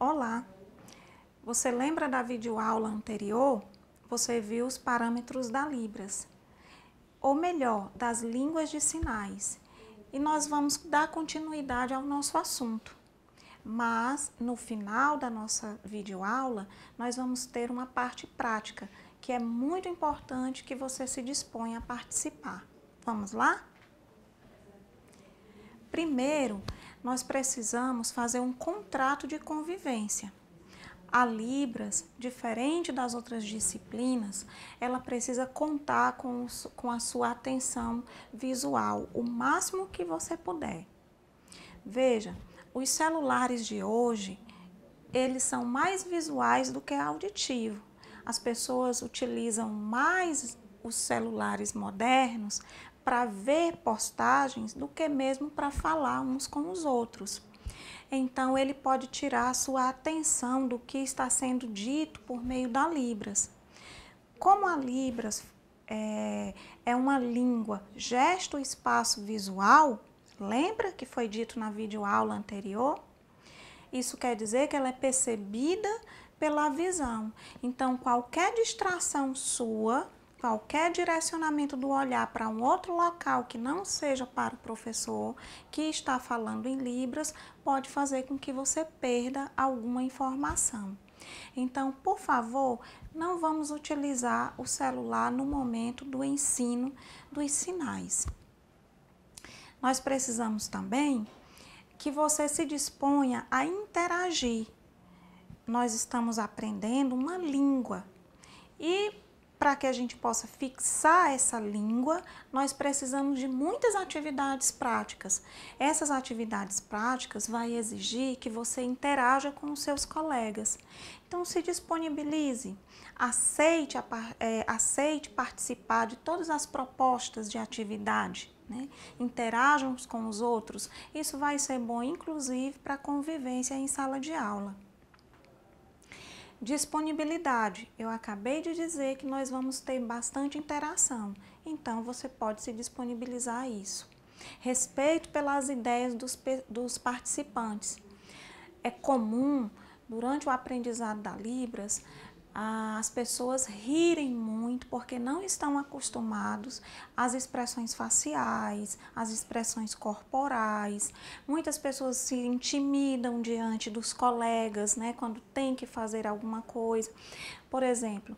Olá! Você lembra da videoaula anterior? Você viu os parâmetros da Libras, ou melhor, das línguas de sinais. E nós vamos dar continuidade ao nosso assunto. Mas no final da nossa videoaula, nós vamos ter uma parte prática, que é muito importante que você se disponha a participar. Vamos lá? Primeiro, nós precisamos fazer um contrato de convivência. A Libras, diferente das outras disciplinas, ela precisa contar com a sua atenção visual, o máximo que você puder. Veja, os celulares de hoje, eles são mais visuais do que auditivos. As pessoas utilizam mais os celulares modernos para ver postagens do que mesmo para falar uns com os outros. Então, ele pode tirar a sua atenção do que está sendo dito por meio da Libras. Como a Libras é uma língua gesto-espaço visual, lembra que foi dito na videoaula anterior? Isso quer dizer que ela é percebida pela visão. Então, qualquer distração sua, qualquer direcionamento do olhar para um outro local que não seja para o professor que está falando em Libras, pode fazer com que você perda alguma informação. Então, por favor, não vamos utilizar o celular no momento do ensino dos sinais. Nós precisamos também que você se disponha a interagir. Nós estamos aprendendo uma língua e para que a gente possa fixar essa língua, nós precisamos de muitas atividades práticas. Essas atividades práticas vão exigir que você interaja com os seus colegas. Então, se disponibilize, aceite participar de todas as propostas de atividade, né? Interajam com os outros. Isso vai ser bom, inclusive, para a convivência em sala de aula. Disponibilidade. Eu acabei de dizer que nós vamos ter bastante interação, então você pode se disponibilizar a isso. Respeito pelas ideias dos participantes. É comum, durante o aprendizado da Libras, as pessoas rirem muito porque não estão acostumados às expressões faciais, às expressões corporais. Muitas pessoas se intimidam diante dos colegas, né, quando tem que fazer alguma coisa. Por exemplo,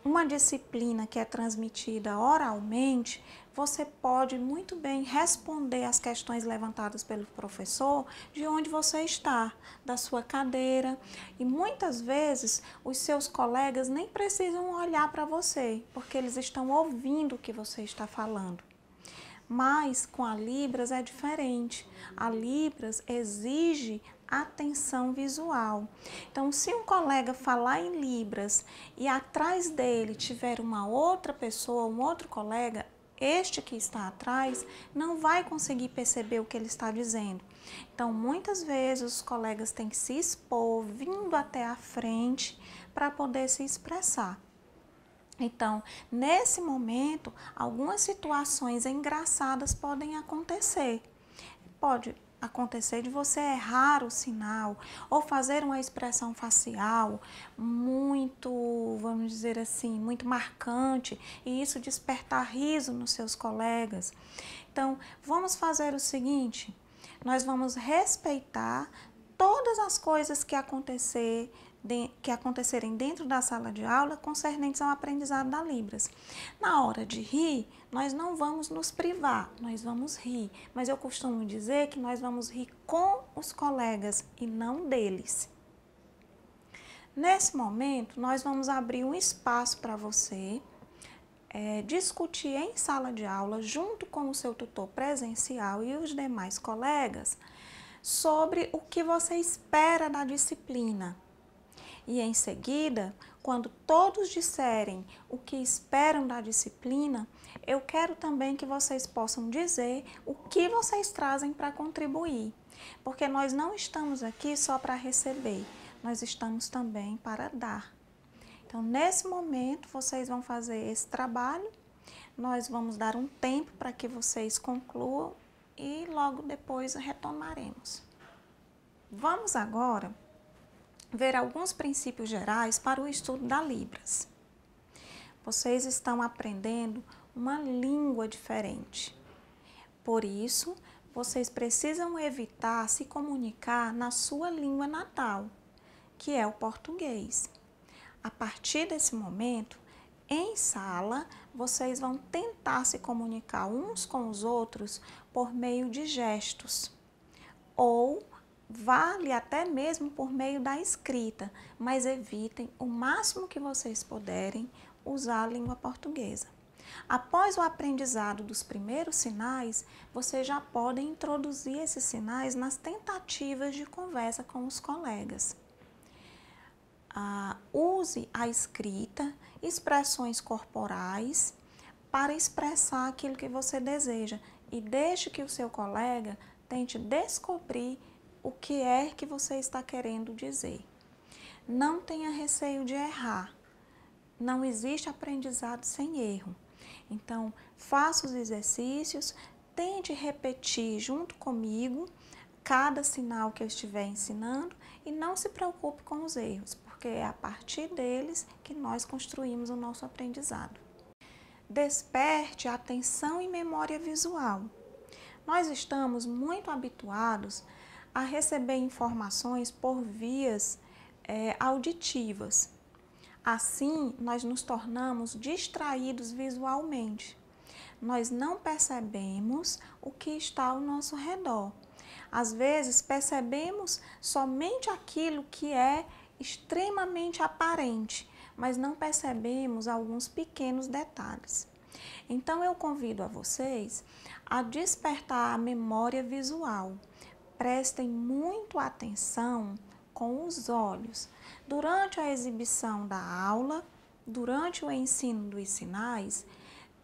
uma disciplina que é transmitida oralmente, você pode muito bem responder às questões levantadas pelo professor de onde você está, da sua cadeira. E muitas vezes os seus colegas nem precisam olhar para você, porque eles estão ouvindo o que você está falando. Mas com a Libras é diferente. A Libras exige atenção visual. Então, se um colega falar em Libras e atrás dele tiver uma outra pessoa, um outro colega, este que está atrás não vai conseguir perceber o que ele está dizendo. Então, muitas vezes os colegas têm que se expor, vindo até a frente para poder se expressar. Então, nesse momento, algumas situações engraçadas podem acontecer. Pode acontecer de você errar o sinal ou fazer uma expressão facial muito, vamos dizer assim, muito marcante e isso despertar riso nos seus colegas. Então, vamos fazer o seguinte, nós vamos respeitar todas as coisas que acontecerem dentro da sala de aula concernentes ao aprendizado da Libras. Na hora de rir, nós não vamos nos privar, nós vamos rir, mas eu costumo dizer que nós vamos rir com os colegas e não deles. Nesse momento, nós vamos abrir um espaço para você discutir em sala de aula, junto com o seu tutor presencial e os demais colegas, sobre o que você espera da disciplina. E em seguida, quando todos disserem o que esperam da disciplina, eu quero também que vocês possam dizer o que vocês trazem para contribuir. Porque nós não estamos aqui só para receber, nós estamos também para dar. Então, nesse momento, vocês vão fazer esse trabalho, nós vamos dar um tempo para que vocês concluam e logo depois retomaremos. Vamos agora ver alguns princípios gerais para o estudo da Libras. Vocês estão aprendendo uma língua diferente. Por isso, vocês precisam evitar se comunicar na sua língua natal, que é o português. A partir desse momento, em sala, vocês vão tentar se comunicar uns com os outros por meio de gestos, ou vale até mesmo por meio da escrita, mas evitem o máximo que vocês puderem usar a língua portuguesa. Após o aprendizado dos primeiros sinais, vocês já podem introduzir esses sinais nas tentativas de conversa com os colegas. Use a escrita, expressões corporais para expressar aquilo que você deseja e deixe que o seu colega tente descobrir o que é que você está querendo dizer. Não tenha receio de errar. Não existe aprendizado sem erro. Então, faça os exercícios, tente repetir junto comigo cada sinal que eu estiver ensinando e não se preocupe com os erros, porque é a partir deles que nós construímos o nosso aprendizado. Desperte a atenção e memória visual. Nós estamos muito habituados a receber informações por vias auditivas. Assim, nós nos tornamos distraídos visualmente. Nós não percebemos o que está ao nosso redor. Às vezes, percebemos somente aquilo que é extremamente aparente, mas não percebemos alguns pequenos detalhes. Então, eu convido a vocês a despertar a memória visual. Prestem muito atenção com os olhos. Durante a exibição da aula, durante o ensino dos sinais,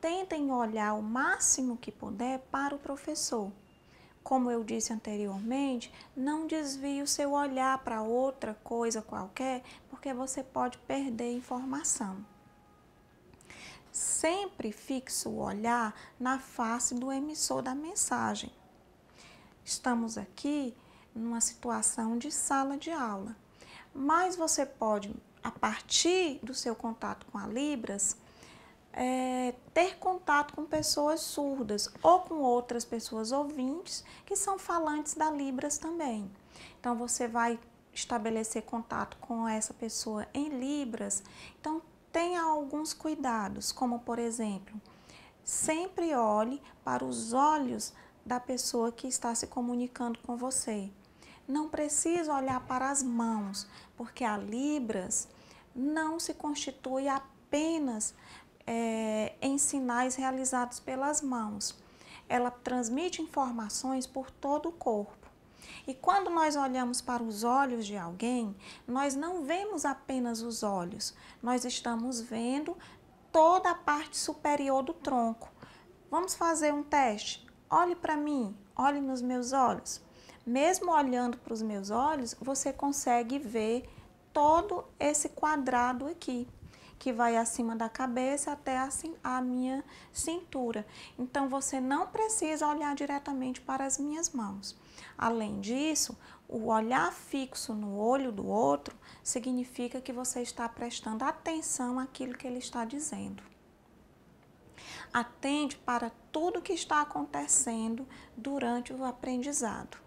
tentem olhar o máximo que puder para o professor. Como eu disse anteriormente, não desvie o seu olhar para outra coisa qualquer, porque você pode perder informação. Sempre fixe o olhar na face do emissor da mensagem. Estamos aqui numa situação de sala de aula, mas você pode, a partir do seu contato com a Libras, ter contato com pessoas surdas ou com outras pessoas ouvintes que são falantes da Libras também. Então, você vai estabelecer contato com essa pessoa em Libras. Então, tenha alguns cuidados, como, por exemplo, sempre olhe para os olhos da pessoa que está se comunicando com você. Não precisa olhar para as mãos, porque a Libras não se constitui apenas em sinais realizados pelas mãos. Ela transmite informações por todo o corpo. E quando nós olhamos para os olhos de alguém, nós não vemos apenas os olhos, nós estamos vendo toda a parte superior do tronco. Vamos fazer um teste. Olhe para mim, olhe nos meus olhos. Mesmo olhando para os meus olhos, você consegue ver todo esse quadrado aqui, que vai acima da cabeça até a minha cintura. Então, você não precisa olhar diretamente para as minhas mãos. Além disso, o olhar fixo no olho do outro significa que você está prestando atenção àquilo que ele está dizendo. Atende para tudo que está acontecendo durante o aprendizado.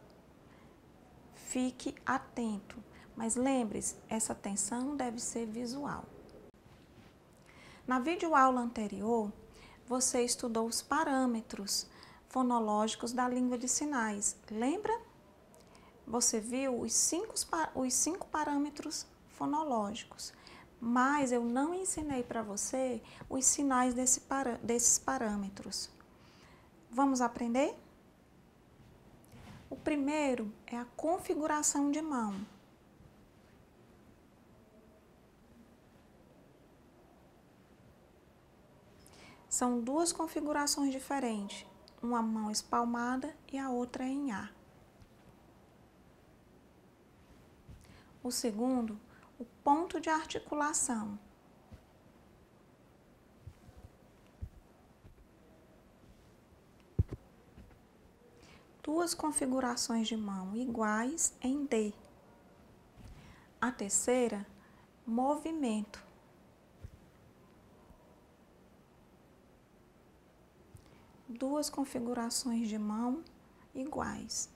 Fique atento, mas lembre-se, essa atenção deve ser visual. Na videoaula anterior, você estudou os parâmetros fonológicos da língua de sinais. Lembra? Você viu os cinco parâmetros fonológicos, mas eu não ensinei para você os sinais desses parâmetros. Vamos aprender? O primeiro é a configuração de mão. São duas configurações diferentes, uma mão espalmada e a outra em A. O segundo, o ponto de articulação. Duas configurações de mão iguais em D. A terceira, movimento. Duas configurações de mão iguais.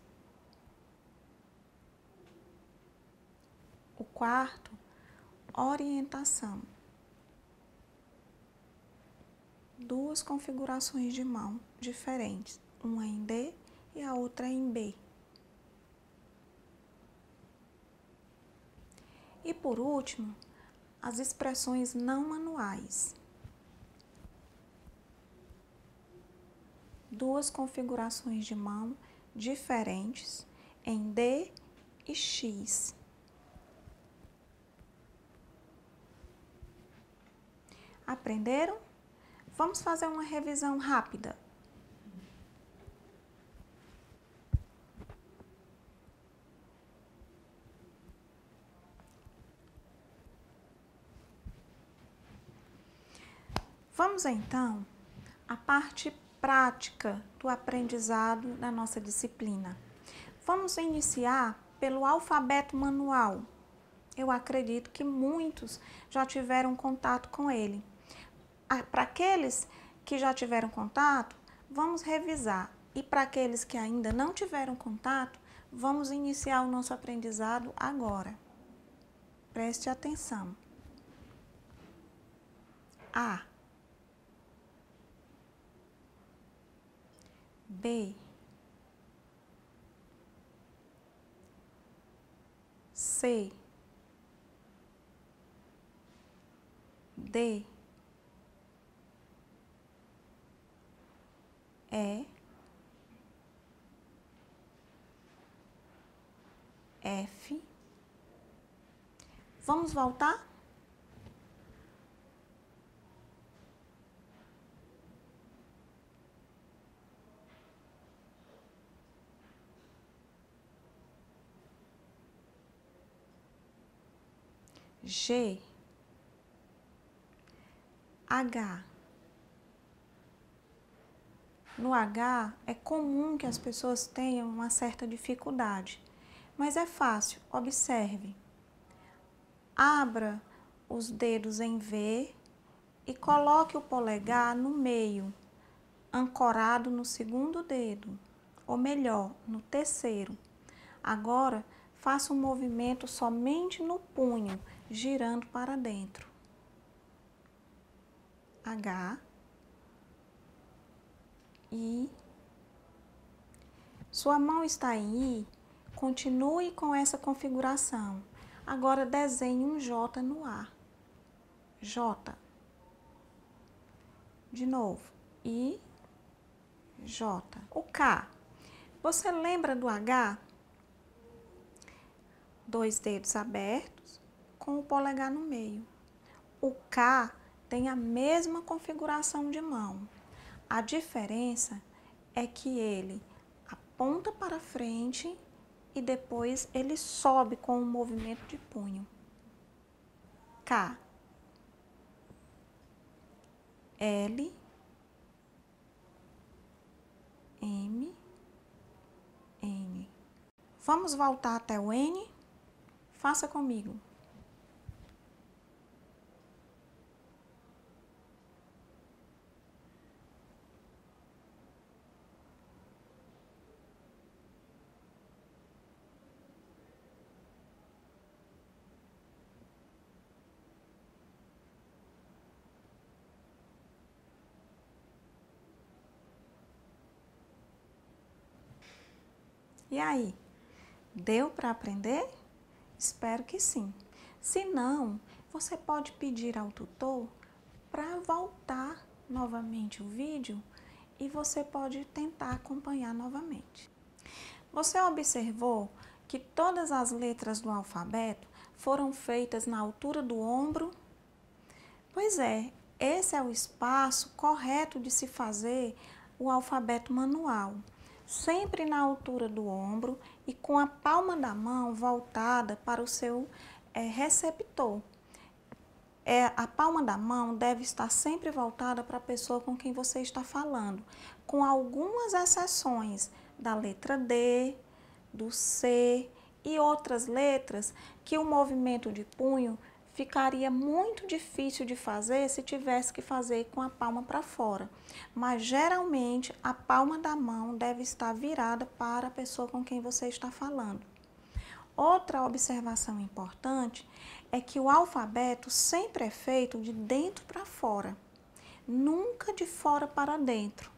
O quarto, orientação. Duas configurações de mão diferentes, uma em D e a outra em B. E por último, as expressões não manuais. Duas configurações de mão diferentes em D e X. Aprenderam? Vamos fazer uma revisão rápida. Vamos então à parte prática do aprendizado da nossa disciplina. Vamos iniciar pelo alfabeto manual. Eu acredito que muitos já tiveram contato com ele. Para aqueles que já tiveram contato, vamos revisar. E para aqueles que ainda não tiveram contato, vamos iniciar o nosso aprendizado agora. Preste atenção. A. B. C. D. E. F. Vamos voltar? G. H. No H, é comum que as pessoas tenham uma certa dificuldade, mas é fácil, observe. Abra os dedos em V e coloque o polegar no meio, ancorado no segundo dedo, ou melhor, no terceiro. Agora, faça um movimento somente no punho, girando para dentro. H, I. Sua mão está em I, continue com essa configuração. Agora desenhe um J no ar. J. De novo, I, J. O K. Você lembra do H? Dois dedos abertos com o polegar no meio. O K tem a mesma configuração de mão. A diferença é que ele aponta para frente e depois ele sobe com um movimento de punho. K. L. M. N. Vamos voltar até o N? Faça comigo. E aí, deu para aprender? Espero que sim. Se não, você pode pedir ao tutor para voltar novamente o vídeo e você pode tentar acompanhar novamente. Você observou que todas as letras do alfabeto foram feitas na altura do ombro? Pois é, esse é o espaço correto de se fazer o alfabeto manual. Sempre na altura do ombro e com a palma da mão voltada para o seu receptor. A palma da mão deve estar sempre voltada para a pessoa com quem você está falando, com algumas exceções da letra D, do C e outras letras que o movimento de punho ficaria muito difícil de fazer se tivesse que fazer com a palma para fora. Mas geralmente a palma da mão deve estar virada para a pessoa com quem você está falando. Outra observação importante é que o alfabeto sempre é feito de dentro para fora, nunca de fora para dentro.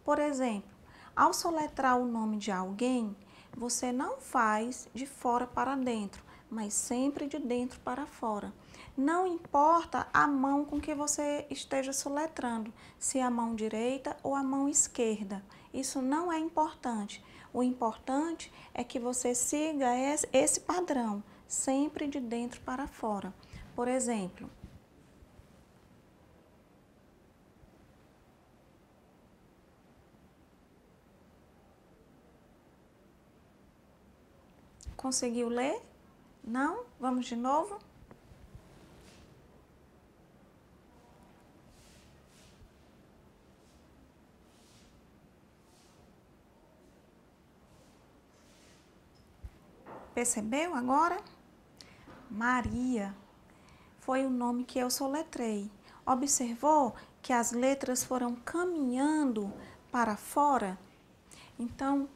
Por exemplo, ao soletrar o nome de alguém, você não faz de fora para dentro, mas sempre de dentro para fora. Não importa a mão com que você esteja soletrando, se é a mão direita ou a mão esquerda. Isso não é importante. O importante é que você siga esse padrão, sempre de dentro para fora. Por exemplo, conseguiu ler? Não? Vamos de novo? Percebeu agora? Maria foi o nome que eu soletrei. Observou que as letras foram caminhando para fora? Então,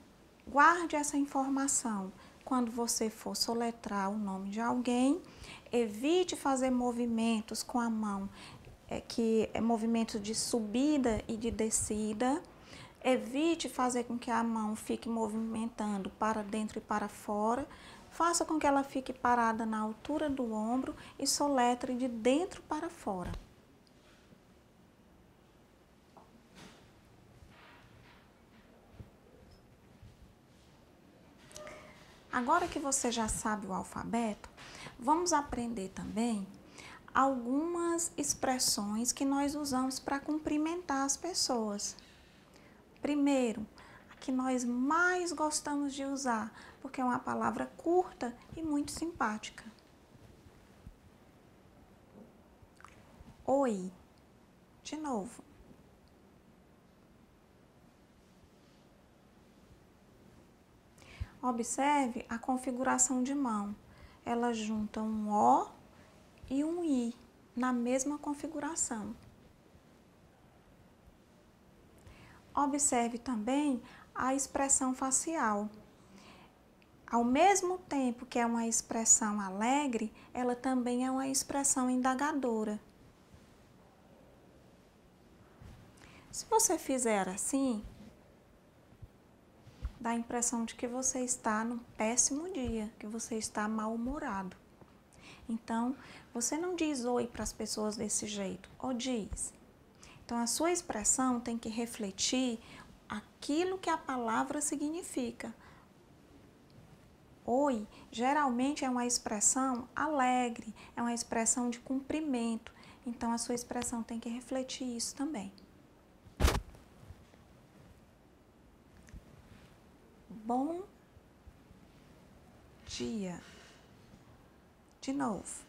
guarde essa informação. Quando você for soletrar o nome de alguém, evite fazer movimentos com a mão, movimentos de subida e de descida. Evite fazer com que a mão fique movimentando para dentro e para fora. Faça com que ela fique parada na altura do ombro e soletre de dentro para fora. Agora que você já sabe o alfabeto, vamos aprender também algumas expressões que nós usamos para cumprimentar as pessoas. Primeiro, a que nós mais gostamos de usar, porque é uma palavra curta e muito simpática. Oi. De novo. Observe a configuração de mão. Ela junta um O e um I na mesma configuração. Observe também a expressão facial. Ao mesmo tempo que é uma expressão alegre, ela também é uma expressão indagadora. Se você fizer assim, dá a impressão de que você está num péssimo dia, que você está mal-humorado. Então, você não diz oi para as pessoas desse jeito, ou diz. Então, a sua expressão tem que refletir aquilo que a palavra significa. Oi, geralmente é uma expressão alegre, é uma expressão de cumprimento. Então, a sua expressão tem que refletir isso também. Bom dia. De novo.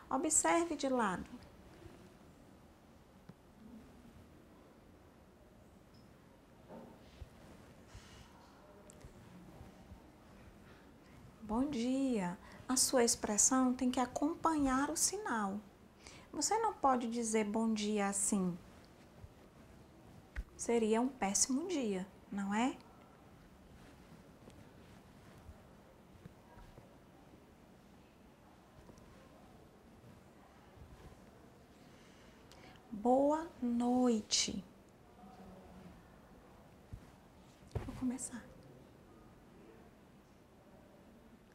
Observe de lado. Bom dia. A sua expressão tem que acompanhar o sinal. Você não pode dizer bom dia assim. Seria um péssimo dia, não é? Boa noite. Vou começar.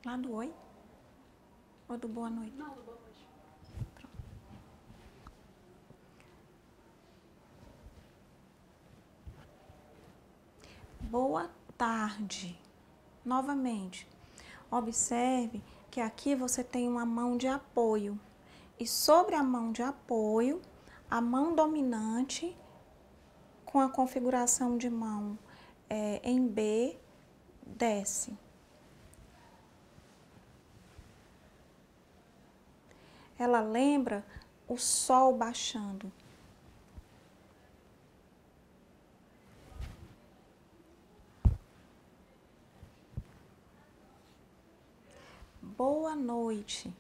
Lá do oi? Ou do boa noite? Não, do boa noite. Pronto. Boa tarde. Novamente, observe que aqui você tem uma mão de apoio. E sobre a mão de apoio, a mão dominante, com a configuração de mão em B, desce. Ela lembra o sol baixando. boa noite.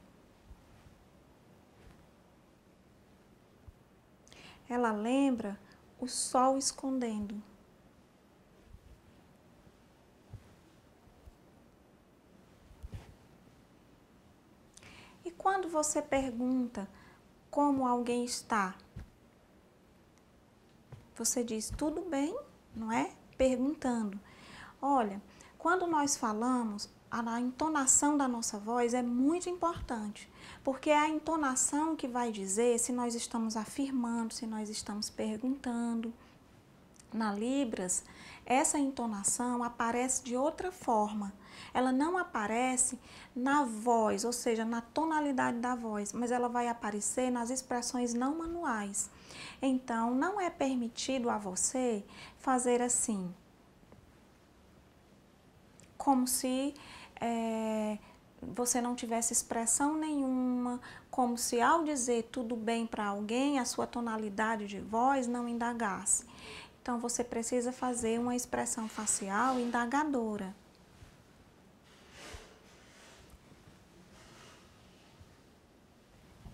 Ela lembra o sol escondendo. E quando você pergunta como alguém está, você diz tudo bem, não é? Perguntando. Olha, quando nós falamos, a entonação da nossa voz é muito importante, porque é a entonação que vai dizer se nós estamos afirmando, se nós estamos perguntando. Na Libras, essa entonação aparece de outra forma. Ela não aparece na voz, ou seja, na tonalidade da voz, mas ela vai aparecer nas expressões não manuais. Então, não é permitido a você fazer assim, como se você não tivesse expressão nenhuma, como se ao dizer tudo bem para alguém, a sua tonalidade de voz não indagasse. Então, você precisa fazer uma expressão facial indagadora.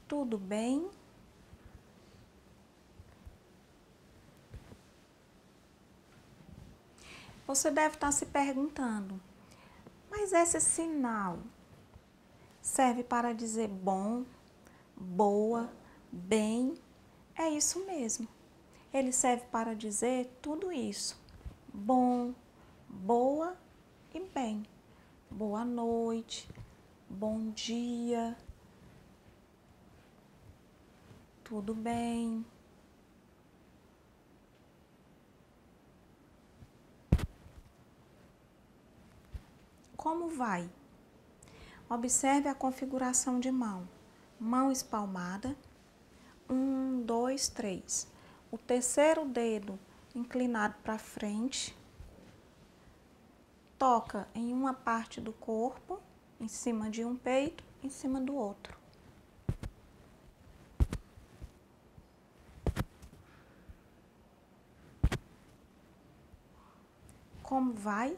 Tudo bem? Você deve estar se perguntando, mas esse sinal serve para dizer bom, boa, bem? É isso mesmo. Ele serve para dizer tudo isso. Bom, boa e bem. Boa noite, bom dia, tudo bem. Como vai? Observe a configuração de mão. Mão espalmada. 1, 2, 3. O terceiro dedo inclinado para frente. Toca em uma parte do corpo, em cima de um peito, em cima do outro. Como vai?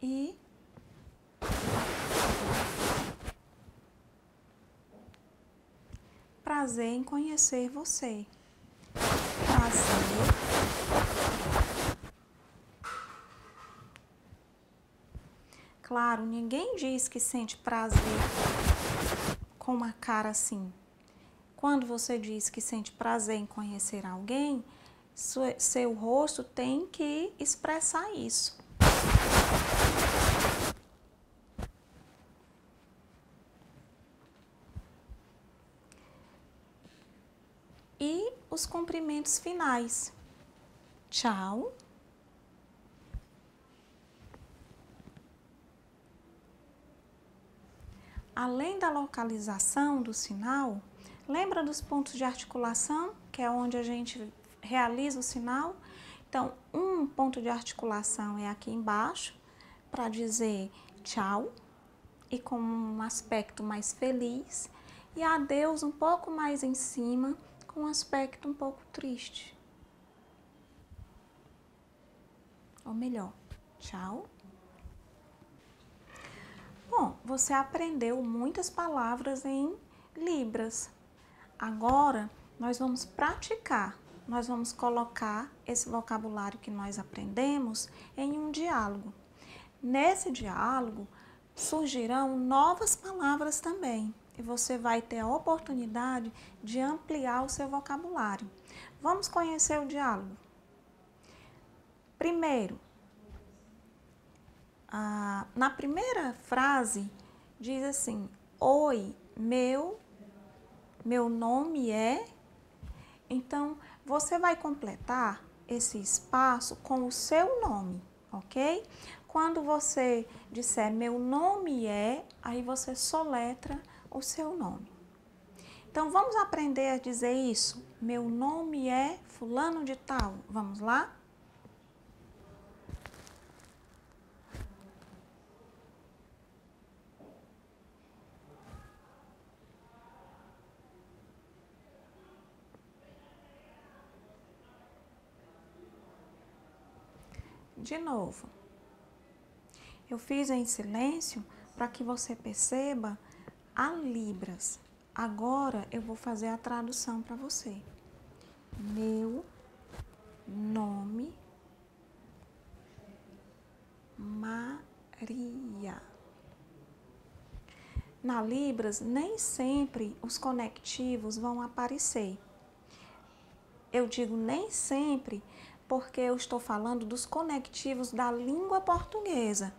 E prazer em conhecer você. Prazer. Claro, ninguém diz que sente prazer com uma cara assim. Quando você diz que sente prazer em conhecer alguém, seu rosto tem que expressar isso. E os cumprimentos finais. Tchau. Além da localização do sinal, lembra dos pontos de articulação, que é onde a gente realiza o sinal? Então, um ponto de articulação é aqui embaixo, para dizer tchau, e com um aspecto mais feliz, e adeus um pouco mais em cima, com um aspecto um pouco triste. Ou melhor, tchau. Bom, você aprendeu muitas palavras em Libras. Agora, nós vamos praticar. Nós vamos colocar esse vocabulário que nós aprendemos em um diálogo. Nesse diálogo, surgirão novas palavras também. E você vai ter a oportunidade de ampliar o seu vocabulário. Vamos conhecer o diálogo. Primeiro, na primeira frase, diz assim: oi, meu nome é... Então, você vai completar esse espaço com o seu nome, ok? Quando você disser meu nome é, aí você soletra o seu nome. Então, vamos aprender a dizer isso? Meu nome é fulano de tal. Vamos lá? De novo. Eu fiz em silêncio para que você perceba a Libras. Agora eu vou fazer a tradução para você. Meu nome Maria. Na Libras, nem sempre os conectivos vão aparecer. Eu digo nem sempre porque eu estou falando dos conectivos da língua portuguesa.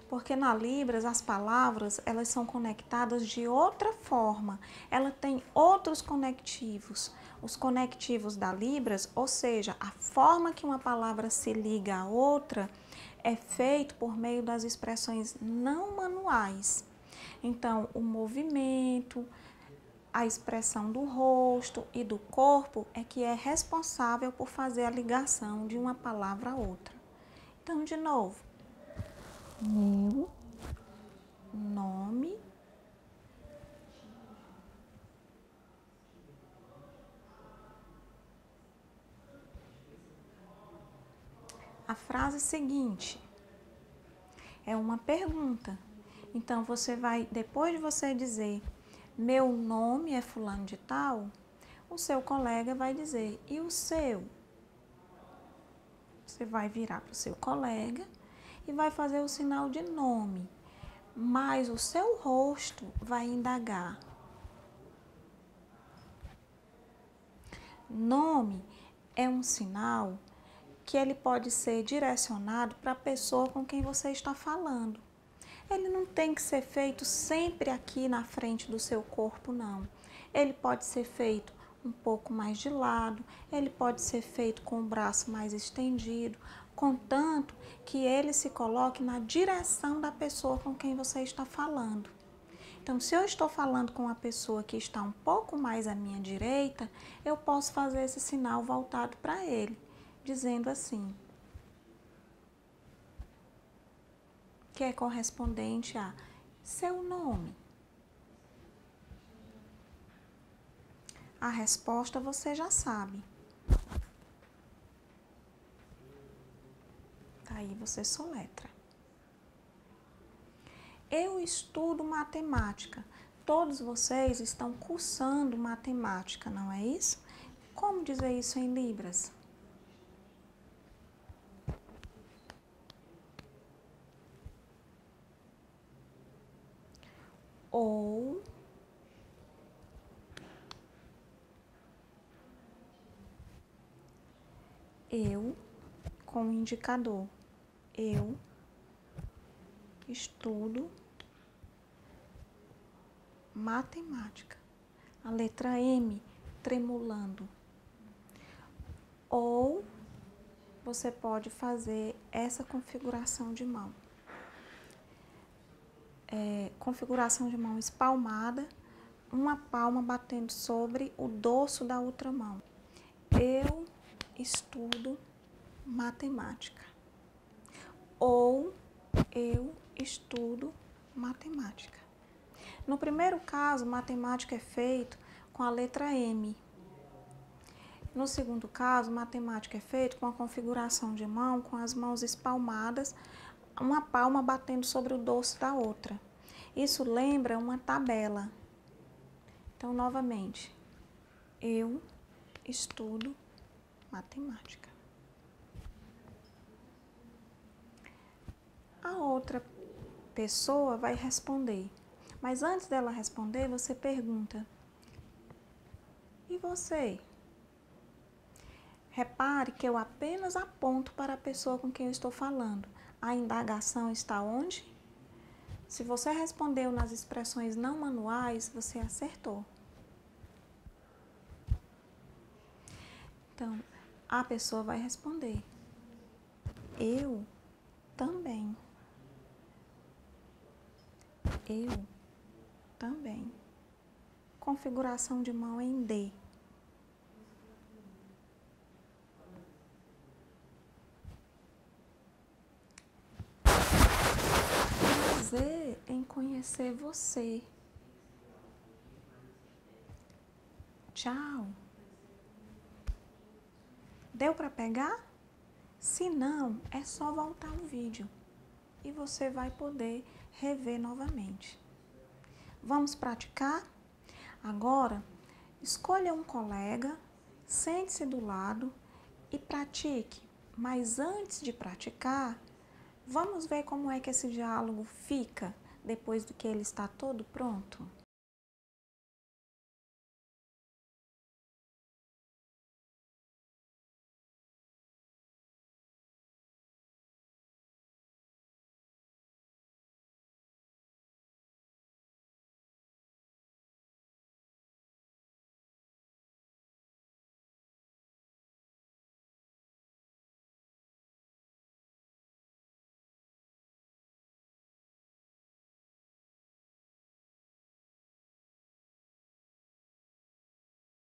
Porque na Libras as palavras elas são conectadas de outra forma. Ela tem outros conectivos. Os conectivos da Libras, ou seja, a forma que uma palavra se liga a outra, é feito por meio das expressões não manuais. Então, o movimento, a expressão do rosto e do corpo é que é responsável por fazer a ligação de uma palavra a outra. Então, de novo, meu nome a frase seguinte é uma pergunta. Então, você vai, depois de você dizer meu nome é fulano de tal, o seu colega vai dizer, e o seu? Você vai virar para o seu colega e vai fazer o sinal de nome, mas o seu rosto vai indagar. Nome é um sinal que ele pode ser direcionado para a pessoa com quem você está falando. Ele não tem que ser feito sempre aqui na frente do seu corpo, não. Ele pode ser feito um pouco mais de lado, ele pode ser feito com o braço mais estendido, contanto que ele se coloque na direção da pessoa com quem você está falando. Então, se eu estou falando com uma pessoa que está um pouco mais à minha direita, eu posso fazer esse sinal voltado para ele, dizendo assim, que é correspondente a seu nome. A resposta você já sabe. Daí você soletra. Eu estudo matemática. Todos vocês estão cursando matemática, não é isso? Como dizer isso em Libras? Ou eu, com o indicador, eu estudo matemática. A letra M tremulando. Ou você pode fazer essa configuração de mão. Configuração de mão espalmada, uma palma batendo sobre o dorso da outra mão. Eu estudo matemática. Ou eu estudo matemática. No primeiro caso, matemática é feito com a letra M. No segundo caso, matemática é feito com a configuração de mão, com as mãos espalmadas, uma palma batendo sobre o dorso da outra. Isso lembra uma tabela. Então, novamente, eu estudo matemática. A outra pessoa vai responder, mas antes dela responder, você pergunta, e você? Repare que eu apenas aponto para a pessoa com quem eu estou falando. A indagação está onde? Se você respondeu nas expressões não manuais, você acertou. Então, a pessoa vai responder, eu também. Eu também. Configuração de mão em D. Prazer em conhecer você. Tchau. Deu para pegar? Se não, é só voltar o vídeo e você vai poder rever novamente. Vamos praticar? Agora, escolha um colega, sente-se do lado e pratique. Mas antes de praticar, vamos ver como é que esse diálogo fica depois do que ele está todo pronto?